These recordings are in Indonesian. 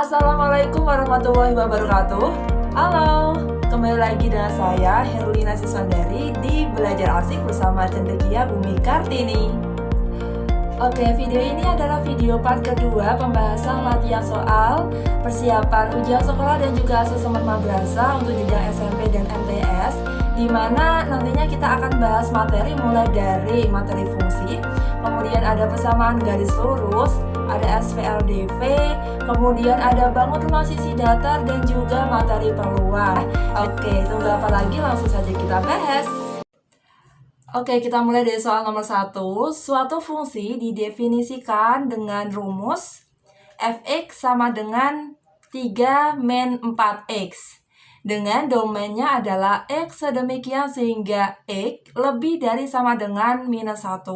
Assalamualaikum warahmatullahi wabarakatuh. Halo, kembali lagi dengan saya Herlina Siswandari di Belajar Asik bersama Cendekia Bumi Kartini. Oke, video ini adalah video part kedua pembahasan latihan soal persiapan ujian sekolah dan juga asesmen madrasah untuk jenjang SMP dan MTS, di mana nantinya kita akan bahas materi mulai dari materi fungsi, kemudian ada persamaan garis lurus, ada SPLDV, kemudian ada bangun rumah sisi datar dan juga materi peluang. Oke, tunggu apa lagi, langsung saja kita bahas. Oke, kita mulai dari soal nomor 1. Suatu fungsi didefinisikan dengan rumus fx sama dengan 3 min 4x dengan domainnya adalah x sedemikian sehingga x lebih dari sama dengan minus 1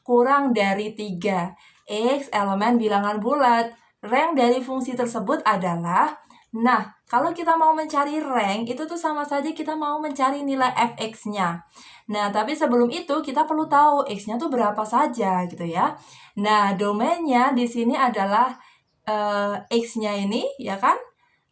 kurang dari 3. X elemen bilangan bulat. Rank dari fungsi tersebut adalah, nah, kalau kita mau mencari rank, itu tuh sama saja kita mau mencari nilai fx-nya. Nah, tapi sebelum itu kita perlu tahu x-nya tuh berapa saja gitu ya. Nah, domainnya di sini adalah x-nya ini ya kan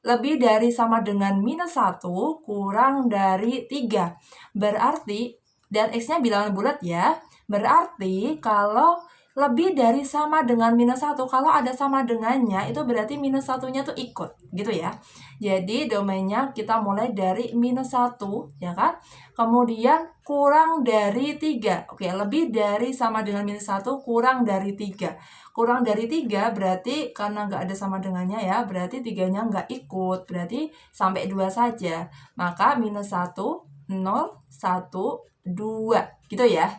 lebih dari sama dengan minus 1 kurang dari 3. Berarti, dan x-nya bilangan bulat ya, berarti kalau lebih dari sama dengan minus 1, kalau ada sama dengannya, itu berarti minus 1-nya tuh ikut, gitu ya. Jadi domainnya kita mulai dari minus 1, ya kan? Kemudian kurang dari 3. Oke, lebih dari sama dengan minus 1, kurang dari 3. Kurang dari 3 berarti karena nggak ada sama dengannya ya, berarti 3-nya nggak ikut, berarti sampai 2 saja. Maka minus 1, 0, 1, 2, gitu ya.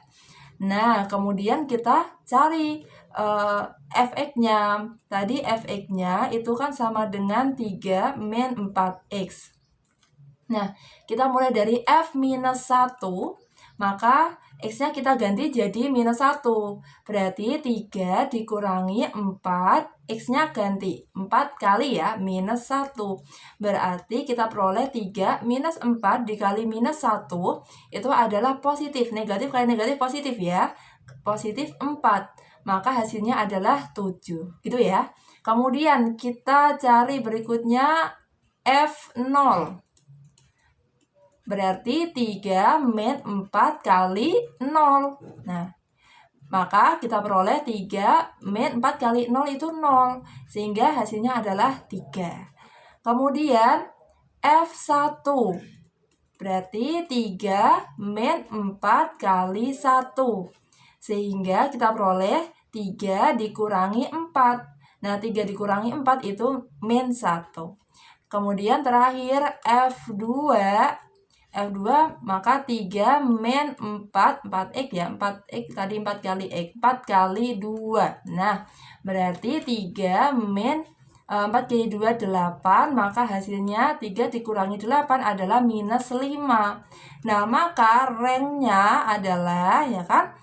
Nah, kemudian kita cari fx-nya. Tadi fx-nya itu kan sama dengan 3 min 4x. Nah, kita mulai dari f minus 1, maka x-nya kita ganti jadi minus 1. Berarti 3 dikurangi 4, x-nya ganti 4 kali ya, minus 1. Berarti kita peroleh 3 minus 4 dikali minus 1, itu adalah positif. Negatif kali negatif positif ya, positif 4. Maka hasilnya adalah 7, gitu ya. Kemudian kita cari berikutnya f0. Berarti 3 min 4 kali 0. Nah, maka kita peroleh 3 min 4 kali 0 itu 0. Sehingga hasilnya adalah 3. Kemudian F1. Berarti 3 min 4 kali 1. Sehingga kita peroleh 3 dikurangi 4. Nah, 3 dikurangi 4 itu min 1. Kemudian terakhir F2. F2 maka 3 min 4, 4x ya, 4x tadi 4 kali x, 4 kali 2. Nah, berarti 3 min 4 kali 2, 8, maka hasilnya 3 dikurangi 8 adalah minus 5. Nah, maka ranknya adalah, ya kan,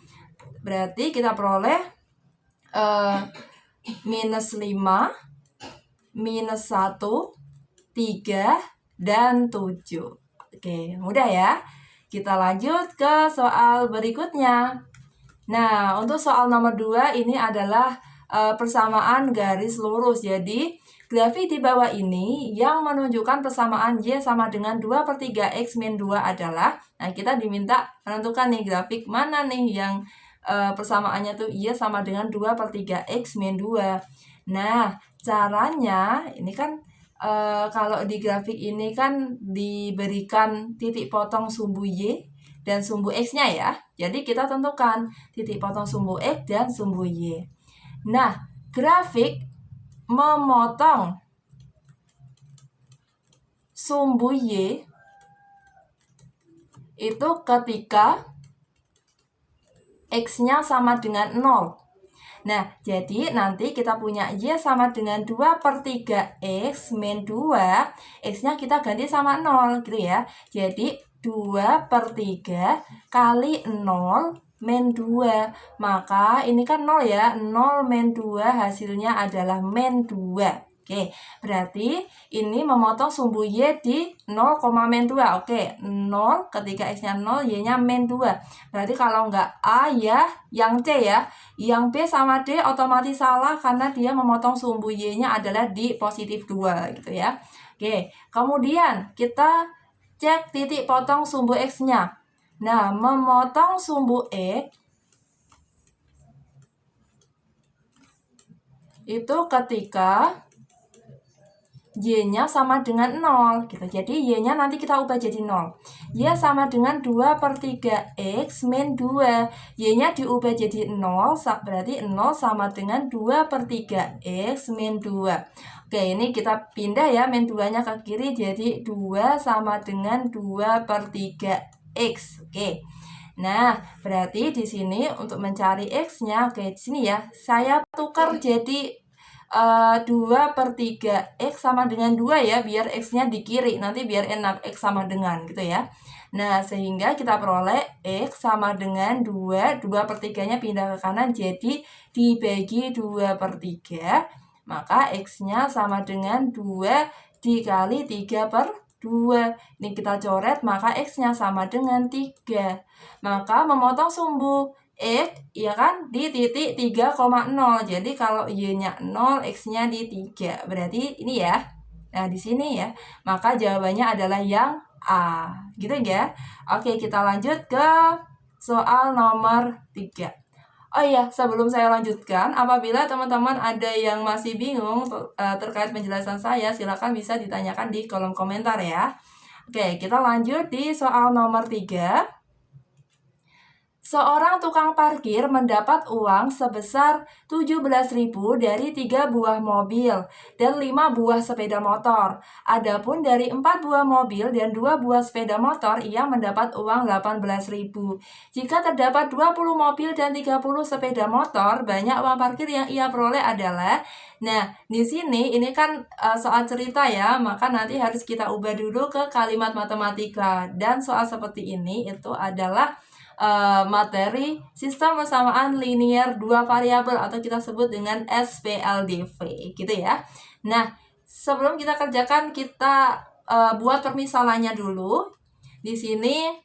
berarti kita peroleh minus 5, minus 1, 3, dan 7. Oke, mudah ya. Kita lanjut ke soal berikutnya. Nah, untuk soal nomor 2 ini adalah persamaan garis lurus. Jadi, grafik di bawah ini yang menunjukkan persamaan Y sama dengan 2/3 X min 2 adalah, nah kita diminta menentukan nih grafik mana nih yang persamaannya tuh Y sama dengan 2/3 X min 2. Nah, caranya ini kan kalau di grafik ini kan diberikan titik potong sumbu Y dan sumbu X-nya ya. Jadi kita tentukan titik potong sumbu X dan sumbu Y. Nah, grafik memotong sumbu Y itu ketika X-nya sama dengan 0. Nah, jadi nanti kita punya Y sama dengan 2/3 X min 2, X-nya kita ganti sama 0, gitu ya. Jadi, 2/3 kali 0 min 2. Maka ini kan 0 ya, 0 min 2 hasilnya adalah min 2. Oke, berarti ini memotong sumbu Y di 0, min 2. Oke, 0 ketika X-nya 0, Y-nya min 2. Berarti kalau nggak A ya, yang C ya. Yang B sama D otomatis salah karena dia memotong sumbu Y-nya adalah di positif 2 gitu ya. Oke, kemudian kita cek titik potong sumbu X-nya. Nah, memotong sumbu X itu ketika Y-nya sama dengan 0 gitu. Jadi Y-nya nanti kita ubah jadi 0. Y sama dengan 2/3 X min 2. Y-nya diubah jadi 0, berarti 0 sama dengan 2/3 X min 2. Oke, ini kita pindah ya min 2-nya ke kiri, jadi 2 sama dengan 2/3 X. Oke. Nah, berarti di sini untuk mencari X-nya, oke, di sini ya, saya tukar jadi 2/3 X sama dengan 2 ya, biar X-nya di kiri, nanti biar enak X sama dengan gitu ya. Nah, sehingga kita peroleh X sama dengan 2, 2/3-nya pindah ke kanan, jadi dibagi 2/3, maka X-nya sama dengan 2 dikali 3/2. Ini kita coret, maka X-nya sama dengan 3. Maka memotong sumbu X ya kan di titik 3,0. Jadi kalau Y-nya 0, X-nya di 3. Berarti ini ya. Nah, di sini ya. Maka jawabannya adalah yang A. Gitu ya. Oke, kita lanjut ke soal nomor 3. Oh iya, sebelum saya lanjutkan, apabila teman-teman ada yang masih bingung terkait penjelasan saya, silakan bisa ditanyakan di kolom komentar ya. Oke, kita lanjut di soal nomor 3. Seorang tukang parkir mendapat uang sebesar 17.000 dari 3 buah mobil dan 5 buah sepeda motor. Adapun dari 4 buah mobil dan 2 buah sepeda motor, ia mendapat uang 18.000. Jika terdapat 20 mobil dan 30 sepeda motor, banyak uang parkir yang ia peroleh adalah. Nah, di sini ini kan soal cerita ya, maka nanti harus kita ubah dulu ke kalimat matematika. Dan soal seperti ini itu adalah materi sistem persamaan linear dua variabel atau kita sebut dengan SPLDV gitu ya. Nah, sebelum kita kerjakan kita buat permisalannya dulu. Di sini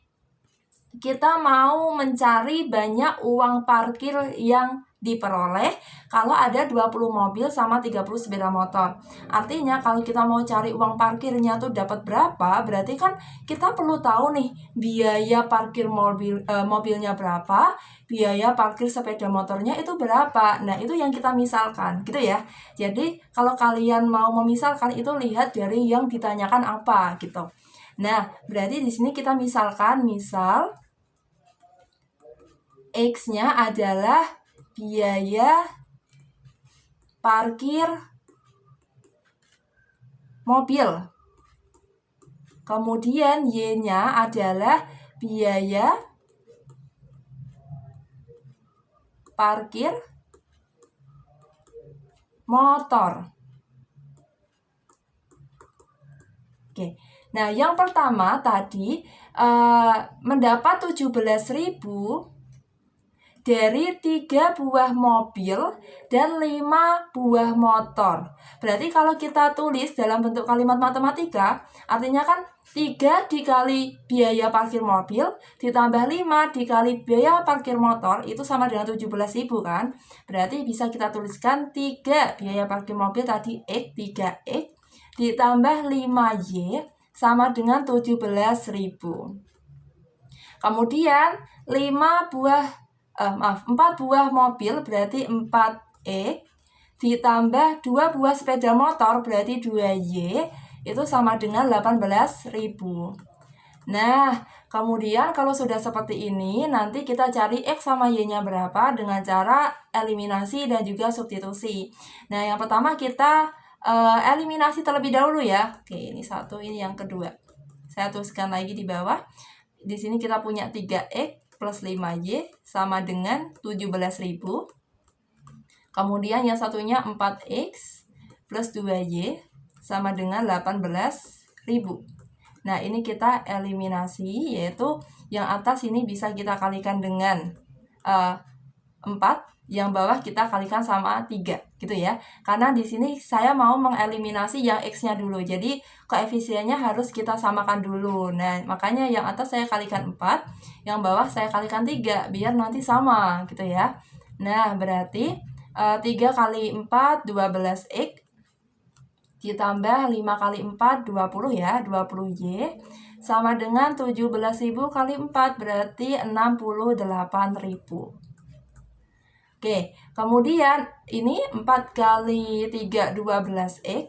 kita mau mencari banyak uang parkir yang diperoleh kalau ada 20 mobil sama 30 sepeda motor. Artinya kalau kita mau cari uang parkirnya tuh dapat berapa, berarti kan kita perlu tahu nih biaya parkir mobilnya berapa, biaya parkir sepeda motornya itu berapa. Nah, itu yang kita misalkan, gitu ya. Jadi, kalau kalian mau memisalkan itu lihat dari yang ditanyakan apa gitu. Nah, berarti di sini kita misalkan misal X-nya adalah biaya parkir mobil. Kemudian Y-nya adalah biaya parkir motor. Oke. Nah, yang pertama tadi mendapat 17.000 dari 3 buah mobil dan 5 buah motor. Berarti kalau kita tulis dalam bentuk kalimat matematika, artinya kan 3 dikali biaya parkir mobil ditambah 5 dikali biaya parkir motor itu sama dengan 17.000 kan. Berarti bisa kita tuliskan 3 biaya parkir mobil tadi X, 3X ditambah 5Y sama dengan 17.000. Kemudian 4 buah mobil berarti 4E ditambah 2 buah sepeda motor berarti 2Y itu sama dengan 18.000. Nah, kemudian kalau sudah seperti ini, nanti kita cari X sama Y-nya berapa dengan cara eliminasi dan juga substitusi. Nah, yang pertama kita eliminasi terlebih dahulu ya. Oke, ini satu, ini yang kedua. Saya tuliskan lagi di bawah. Di sini kita punya 3X plus 5Y sama dengan 17.000. Kemudian yang satunya 4X plus 2Y sama dengan 18.000. Nah, ini kita eliminasi, yaitu yang atas ini bisa kita kalikan dengan 4. yang bawah kita kalikan sama 3 gitu ya. Karena di sini saya mau mengeliminasi yang X-nya dulu. Jadi koefisiennya harus kita samakan dulu. Nah, makanya yang atas saya kalikan 4, yang bawah saya kalikan 3 biar nanti sama gitu ya. Nah, berarti 3 kali 4 12X ditambah 5 kali 4 20 ya, 20Y sama dengan 17.000 kali 4 berarti 68.000. Oke, kemudian ini 4 kali 3 12X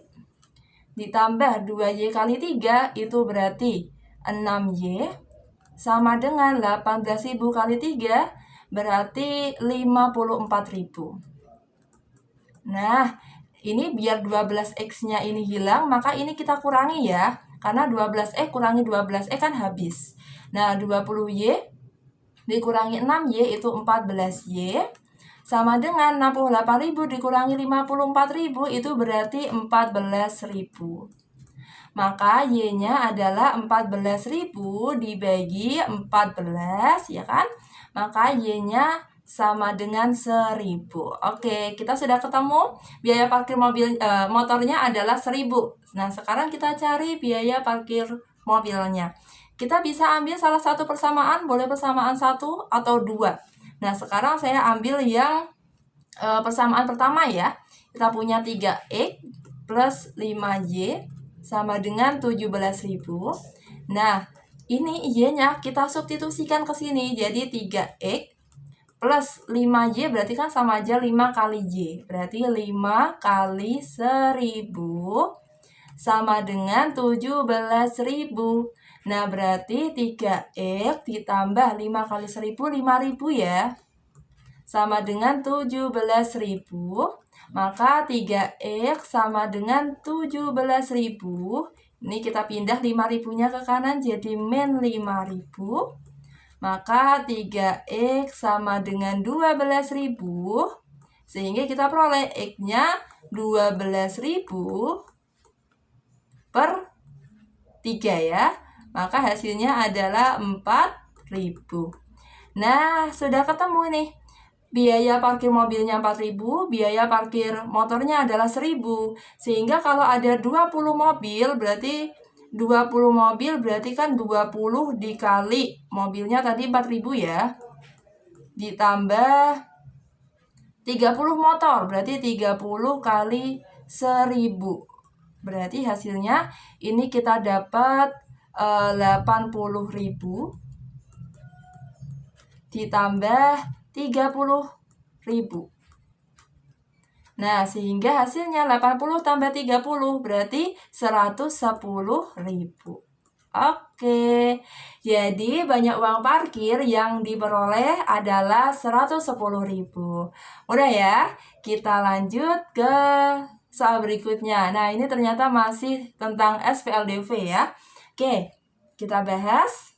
ditambah 2Y kali 3 itu berarti 6Y sama dengan 18.000 kali 3 berarti 54.000. Nah, ini biar 12X-nya ini hilang, maka ini kita kurangi ya. Karena 12X kurangi 12X kan habis. Nah, 20Y dikurangi 6Y itu 14Y. Sama dengan 68.000 dikurangi 54.000 itu berarti 14.000. Maka Y-nya adalah 14.000 dibagi 14 ya kan? Maka Y-nya sama dengan 1.000. Oke, kita sudah ketemu biaya parkir motornya adalah 1.000. Nah, sekarang kita cari biaya parkir mobilnya. Kita bisa ambil salah satu persamaan, boleh persamaan 1 atau 2. Nah, sekarang saya ambil yang persamaan pertama ya. Kita punya 3X plus 5Y sama dengan 17.000. Nah, ini Y-nya kita substitusikan ke sini. Jadi 3X plus 5Y berarti kan sama aja 5 kali Y. Berarti 5 kali 1.000 sama dengan 17.000. Nah, berarti 3X ditambah 5 kali 1.000, 5.000 ya. Sama dengan 17.000. Maka 3X sama dengan 17.000. Ini kita pindah 5.000-nya ke kanan jadi min 5.000. Maka 3X sama dengan 12.000. Sehingga kita peroleh X-nya 12.000 per 3 ya. Maka hasilnya adalah 4.000. Nah, sudah ketemu nih. Biaya parkir mobilnya 4.000, biaya parkir motornya adalah 1.000. Sehingga kalau ada 20 mobil berarti 20 mobil berarti kan 20 dikali mobilnya tadi 4.000 ya. Ditambah 30 motor berarti 30 kali 1.000. Berarti hasilnya ini kita dapat 80.000 ditambah 30.000. Nah, sehingga hasilnya 80 tambah 30 berarti 110.000. Oke, jadi banyak uang parkir yang diperoleh adalah 110.000. Udah ya, kita lanjut ke soal berikutnya. Nah, ini ternyata masih tentang SPLDV ya. Oke, kita bahas.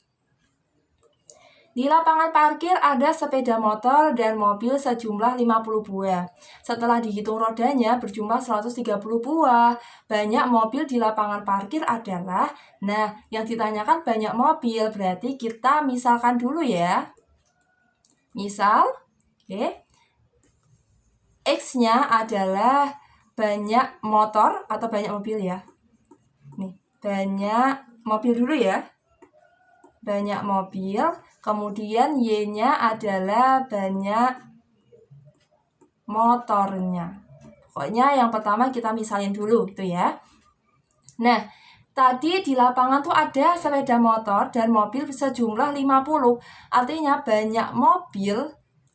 Di lapangan parkir ada sepeda motor dan mobil sejumlah 50 buah. Setelah dihitung rodanya berjumlah 130 buah. Banyak mobil di lapangan parkir adalah, nah yang ditanyakan banyak mobil, berarti kita misalkan dulu ya. Misal, oke. X-nya adalah banyak motor atau banyak mobil ya. Nih, banyak mobil dulu ya. Banyak mobil. Kemudian Y-nya adalah banyak motornya. Pokoknya yang pertama kita misalin dulu gitu ya. Nah, tadi di lapangan tuh ada sepeda motor dan mobil sejumlah 50. Artinya banyak mobil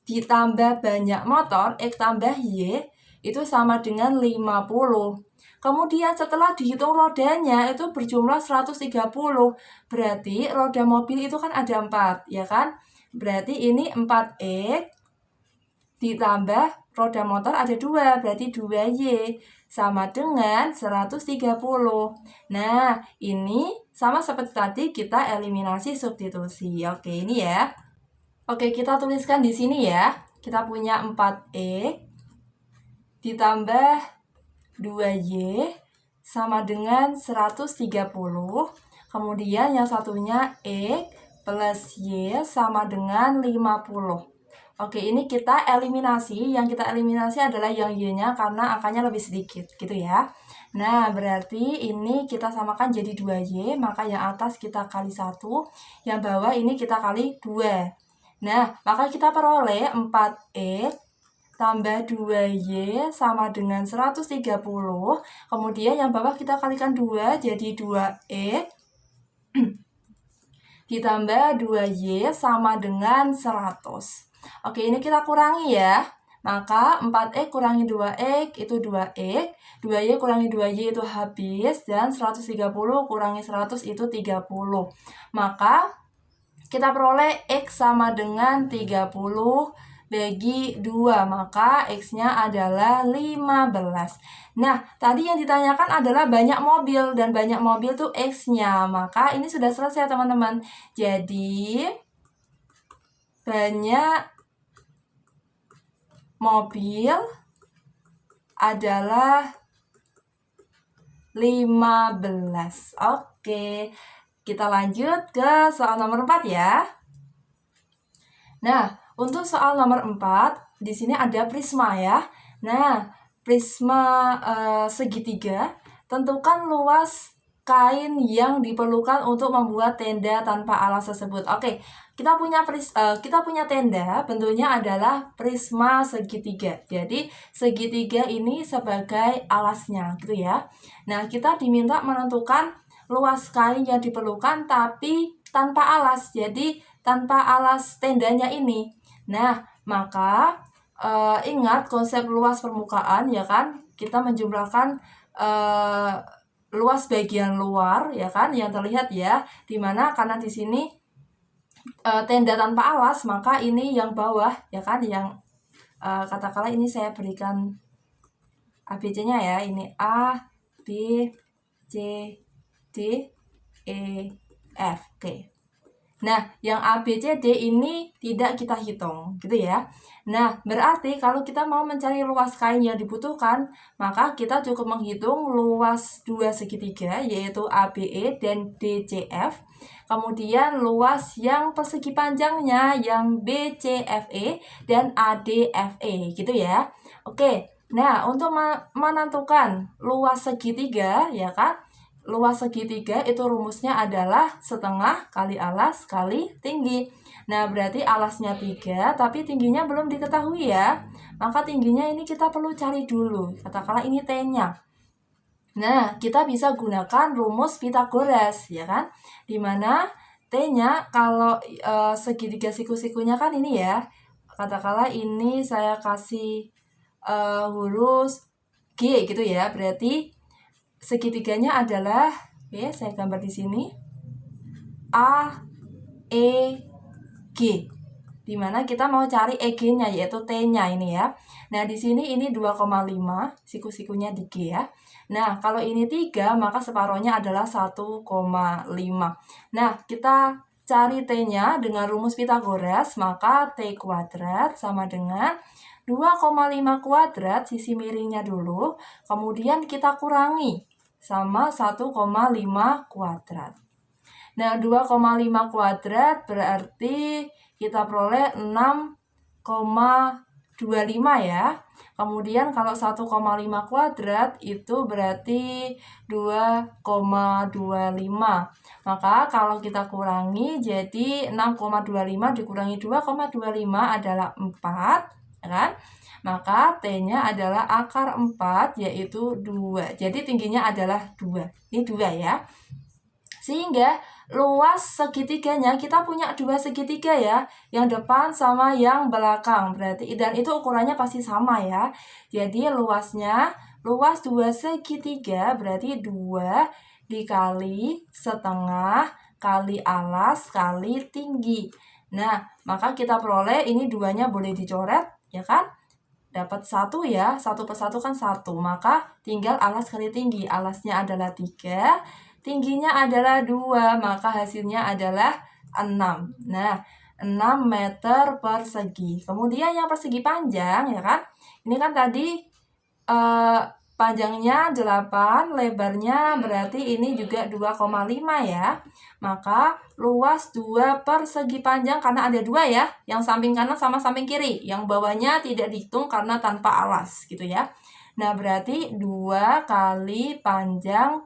ditambah banyak motor, X tambah Y, itu sama dengan 50. Kemudian setelah dihitung rodanya itu berjumlah 130. Berarti roda mobil itu kan ada 4, ya kan? Berarti ini 4X ditambah roda motor ada 2, berarti 2Y sama dengan 130. Nah, ini sama seperti tadi kita eliminasi substitusi. Oke, ini ya. Oke, kita tuliskan di sini ya. Kita punya 4X ditambah 2Y sama dengan 130. Kemudian yang satunya X plus Y sama dengan 50. Oke, ini kita eliminasi. Yang kita eliminasi adalah yang Y-nya karena angkanya lebih sedikit, gitu ya. Nah, berarti ini kita samakan jadi 2Y, maka yang atas kita kali 1, yang bawah ini kita kali 2. Nah, maka kita peroleh 4X tambah 2Y sama dengan 130. Kemudian yang bawah kita kalikan 2, jadi 2X ditambah 2Y sama dengan 100. Oke, ini kita kurangi ya. Maka 4X kurangi 2X itu 2X, 2Y kurangi 2Y itu habis, dan 130 kurangi 100 itu 30. Maka kita peroleh X sama dengan 30 bagi 2, maka X-nya adalah 15. Nah, tadi yang ditanyakan adalah banyak mobil, dan banyak mobil tuh X-nya, maka ini sudah selesai teman-teman. Jadi, banyak mobil adalah 15. Oke, kita lanjut ke soal nomor 4 ya. Nah, untuk soal nomor 4, di sini ada prisma ya. Nah, prisma segitiga, tentukan luas kain yang diperlukan untuk membuat tenda tanpa alas tersebut. Oke, kita punya tenda, bentuknya adalah prisma segitiga. Jadi, segitiga ini sebagai alasnya, gitu ya. Nah, kita diminta menentukan luas kain yang diperlukan tapi tanpa alas. Jadi, tanpa alas tendanya ini. Nah, maka ingat konsep luas permukaan ya kan? Kita menjumlahkan luas bagian luar ya kan yang terlihat ya. Dimana karena di sini tenda tanpa alas, maka ini yang bawah ya kan, yang katakanlah ini saya berikan ABC-nya ya. Ini A, B, C, D, E, F. Oke. Nah, yang A, B, C, D ini tidak kita hitung, gitu ya. Nah, berarti kalau kita mau mencari luas kain yang dibutuhkan, maka kita cukup menghitung luas dua segitiga, yaitu ABE dan DCF. Kemudian luas yang persegi panjangnya, yang BCFE dan ADFE, gitu ya. Oke, nah untuk menentukan luas segitiga, ya kan, luas segitiga itu rumusnya adalah setengah kali alas kali tinggi. Nah, berarti alasnya 3, tapi tingginya belum diketahui ya. Maka tingginya ini kita perlu cari dulu. Katakanlah ini T-nya. Nah, kita bisa gunakan rumus Pythagoras, ya kan? Dimana T-nya kalau segitiga siku-sikunya kan ini ya. Katakanlah ini saya kasih huruf G gitu ya. Berarti segitiganya adalah, oke, saya gambar di sini, A, E, G. Dimana kita mau cari EG-nya, yaitu T-nya ini ya. Nah, di sini ini 2,5, siku-sikunya di G ya. Nah, kalau ini 3, maka separohnya adalah 1,5. Nah, kita cari T-nya dengan rumus Pythagoras, maka T kuadrat sama dengan 2,5 kuadrat, sisi miringnya dulu, kemudian kita kurangi sama 1,5 kuadrat. Nah, 2,5 kuadrat berarti kita peroleh 6,25 ya. Kemudian kalau 1,5 kuadrat itu berarti 2,25. Maka kalau kita kurangi jadi 6,25 dikurangi 2,25 adalah 4. Kan? Maka T-nya adalah akar 4, yaitu 2. Jadi tingginya adalah 2. Ini 2 ya. Sehingga luas segitiganya kita punya 2 segitiga ya. Yang depan sama yang belakang. Berarti dan itu ukurannya pasti sama ya. Jadi luas 2 segitiga berarti 2 dikali setengah kali alas kali tinggi. Nah, maka kita peroleh ini 2-nya boleh dicoret. Ya kan? Dapat 1 ya, 1 per 1 kan 1, maka tinggal alas kali tinggi. Alasnya adalah 3, tingginya adalah 2, maka hasilnya adalah 6. Nah, 6 meter persegi. Kemudian yang persegi panjang, ya kan? Ini kan tadi panjangnya 8, lebarnya berarti ini juga 2,5 ya. Maka luas 2 persegi panjang karena ada 2 ya, yang samping kanan sama samping kiri. Yang bawahnya tidak dihitung karena tanpa alas gitu ya. Nah, berarti 2 kali panjang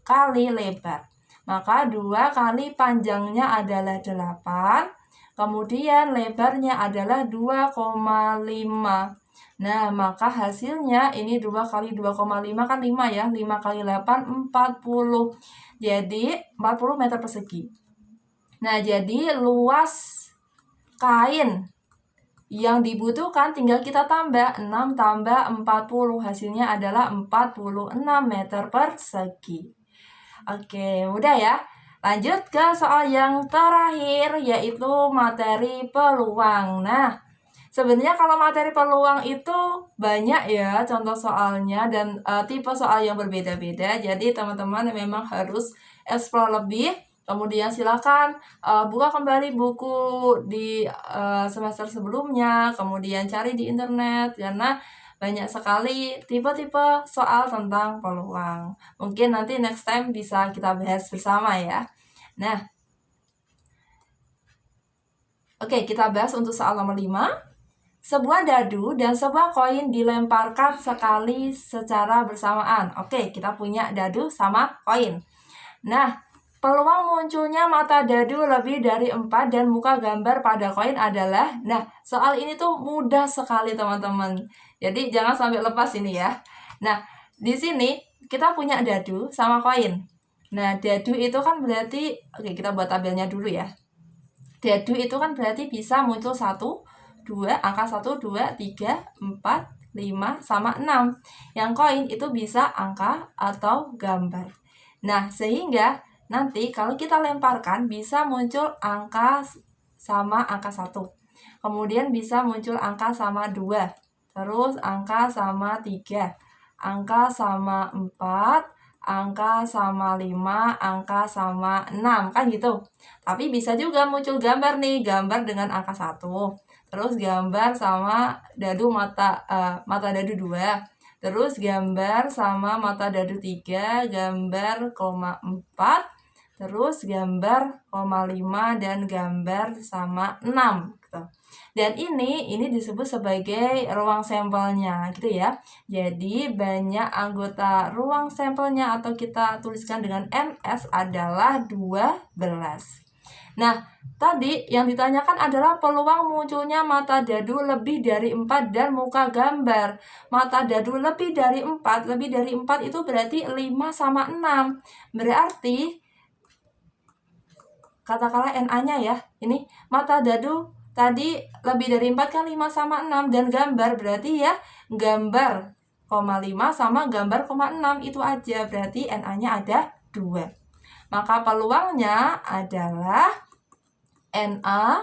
kali lebar. Maka 2 kali panjangnya adalah 8, kemudian lebarnya adalah 2,5. Nah, maka hasilnya ini 2 kali 2,5 kan 5 ya. 5 kali 8, 40. Jadi 40 meter persegi. Nah, jadi luas kain yang dibutuhkan tinggal kita tambah 6 tambah 40. Hasilnya adalah 46 meter persegi. Oke, mudah ya. Lanjut ke soal yang terakhir, yaitu materi peluang. Nah, sebenarnya kalau materi peluang itu banyak ya contoh soalnya dan tipe soal yang berbeda-beda. Jadi teman-teman memang harus explore lebih. Kemudian silakan buka kembali buku di semester sebelumnya, kemudian cari di internet karena banyak sekali tipe-tipe soal tentang peluang. Mungkin nanti next time bisa kita bahas bersama ya. Nah, oke, kita bahas untuk soal nomor 5. Sebuah dadu dan sebuah koin dilemparkan sekali secara bersamaan. Oke, kita punya dadu sama koin. Nah, peluang munculnya mata dadu lebih dari 4 dan muka gambar pada koin adalah, nah, soal ini tuh mudah sekali teman-teman. Jadi jangan sampai lepas ini ya. Nah, di sini kita punya dadu sama koin. Nah, dadu itu kan berarti, oke, kita buat tabelnya dulu ya. Dadu itu kan berarti bisa muncul 1, 2, angka 1, 2, 3, 4, 5, sama 6. Yang koin itu bisa angka atau gambar. Nah, sehingga nanti kalau kita lemparkan bisa muncul angka sama angka 1. Kemudian bisa muncul angka sama 2. Terus angka sama 3. Angka sama 4. Angka sama 5. Angka sama 6. Kan gitu. Tapi bisa juga muncul gambar nih. Gambar dengan angka 1. Terus gambar sama dadu mata dadu 2. Terus gambar sama mata dadu 3, gambar koma 4, terus gambar koma 5, dan gambar sama 6. Gitu. Dan ini disebut sebagai ruang sampelnya gitu ya. Jadi banyak anggota ruang sampelnya atau kita tuliskan dengan NS adalah 12. Nah, tadi yang ditanyakan adalah peluang munculnya mata dadu lebih dari 4 dan muka gambar. Mata dadu lebih dari 4 itu berarti 5 sama 6. Berarti, katakanlah NA-nya ya, ini mata dadu tadi lebih dari 4 kan 5 sama 6. Dan gambar berarti ya gambar, 5 sama gambar, 6. Itu aja, berarti NA-nya ada 2. Maka peluangnya adalah NA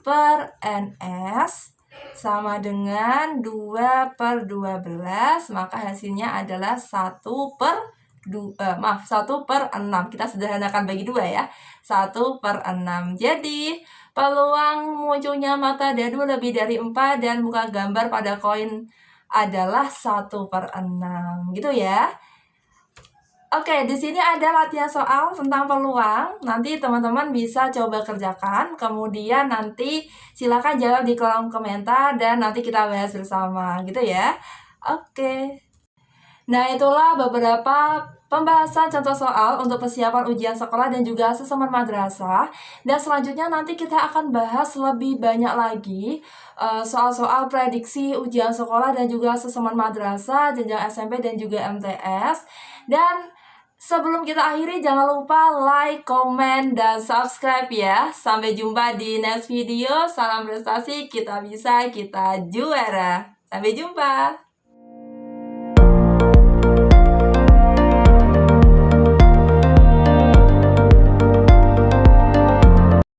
per NS sama dengan 2 per 12. Maka hasilnya adalah 1 per 6. Kita sederhanakan bagi 2 ya. 1 per 6. Jadi peluang munculnya mata dadu lebih dari 4 dan muka gambar pada koin adalah 1 per 6. Gitu ya. Oke, di sini ada latihan soal tentang peluang. Nanti teman-teman bisa coba kerjakan. Kemudian nanti silakan jawab di kolom komentar dan nanti kita bahas bersama, gitu ya. Oke. Nah, itulah beberapa pembahasan contoh soal untuk persiapan ujian sekolah dan juga asesmen madrasah. Dan selanjutnya nanti kita akan bahas lebih banyak lagi soal-soal prediksi ujian sekolah dan juga asesmen madrasah, jenjang SMP dan juga MTS. Dan sebelum kita akhiri, jangan lupa like, komen, dan subscribe ya. Sampai jumpa di next video. Salam prestasi, kita bisa, kita juara. Sampai jumpa.